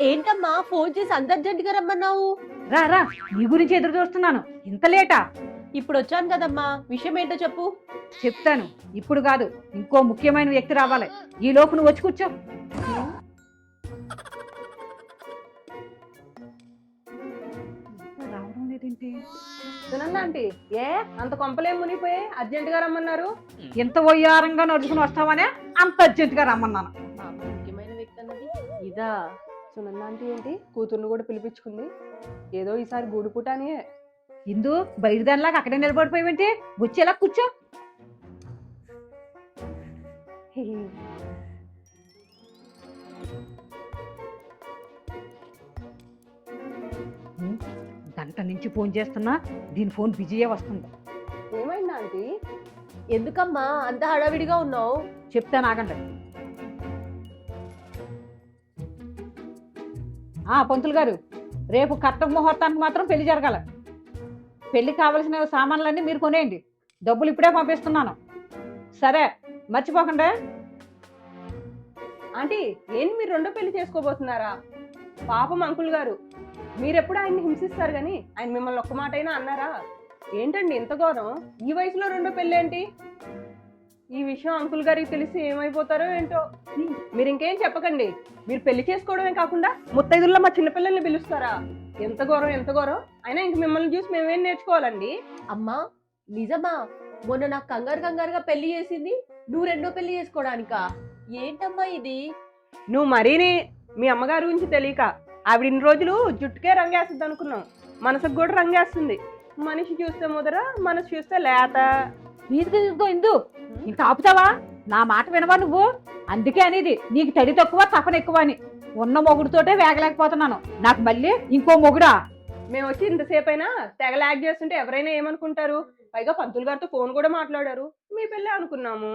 ఏంటమ్మా ఫోన్ చేసి అంత అర్జెంట్ గా రమ్మన్నావు? రా రా, నీ గురించి ఎదురు చూస్తున్నాను. ఇంత లేటా? ఇప్పుడు వచ్చాను కదమ్మా, విషయం ఏంటో చెప్పు. చెప్తాను. ఇప్పుడు కాదు, ఇంకో ముఖ్యమైన వ్యక్తి రావాలి. ఈ లోపు నువ్వు వచ్చి కూర్చో. రావడం లేదేంటి? సునందాంటి, ఏ అంత కొంపలేం మునిగిపోయి అర్జెంట్ గా రమ్మన్నారు? ఇంత వయ్యారంగా నడుచుకుని వస్తావనే అంత అర్జెంటుగా రమ్మన్నాను. ముఖ్యమైన వ్యక్తి అన్నది ఇదా సునందాంటి ఏంటి కూతుర్ని కూడా పిలిపించుకుంది? ఏదో ఈసారి గూడుపుటానే. ఇందు బయలుదేరిలాగా అక్కడే నిలబడిపోయావంటే వచ్చేలా కూర్చో. గంట నుంచి ఫోన్ చేస్తున్నా, దీని ఫోన్ బిజీయే వస్తుంది. ఏమైందా ఆంటీ? ఎందుకమ్మా అంత హడావిడిగా ఉన్నావు? చెప్తాను, ఆగండి. పంతులు గారు, రేపు కట్ట ముహూర్తానికి మాత్రం పెళ్లి జరగాల. పెళ్లి కావలసిన సామాన్లన్నీ మీరు కొనేయండి. డబ్బులు ఇప్పుడే పంపిస్తున్నాను. సరే, మర్చిపోకండి. ఆంటీ, ఏంటి మీరు రెండో పెళ్లి చేసుకోబోతున్నారా? పాపం అంకుల్ గారు, మీరెప్పుడు ఆయన్ని హింసిస్తారు గాని ఆయన మిమ్మల్ని ఒక్క మాట అయినా అన్నారా? ఏంటండి ఇంత గౌరవం? ఈ వయసులో రెండో పెళ్లి ఏంటి? ఈ విషయం అంకుల్ గారికి తెలిసి ఏమైపోతారో ఏంటో. మీరు ఇంకేం చెప్పకండి. మీరు పెళ్లి చేసుకోవడమే కాకుండా ముత్తైదుల్లో మా చిన్నపిల్లల్ని పిలుస్తారా? ఎంత గౌరవం, ఎంత గౌరవం! అయినా ఇంక మిమ్మల్ని చూసి మేమేం నేర్చుకోవాలండి? అమ్మా నిజమా? మొన్న నాకు కంగారుగా పెళ్లి చేసింది, నువ్వు రెండో పెళ్లి చేసుకోవడానికా? ఏంటమ్మా ఇది? నువ్వు మరీని మీ అమ్మగారి గురించి తెలియక ఆవిడ ఇన్ని రోజులు జుట్టుకే రంగేస్తుంది అనుకున్నాం. మనసుకు కూడా రంగేస్తుంది. మనిషి చూస్తే ముదర, మనసు చూస్తే లేత. తీసుకో ఇందు, ఇంకా ఆపుతావా? నా మాట వినవా నువ్వు? అందుకే అనేది నీకు తడి తక్కువ తపన ఎక్కువ అని. ఉన్న మొగుడుతోటే వేగలేకపోతున్నాను, నాకు మళ్ళీ ఇంకో మొగుడా? మేము వచ్చి ఇంతసేపు అయినా తెగ లాగ్ చేస్తుంటే ఎవరైనా ఏమనుకుంటారు? పైగా పంతులు గారితో ఫోన్ కూడా మాట్లాడారు. మీ పెళ్ళే అనుకున్నాము.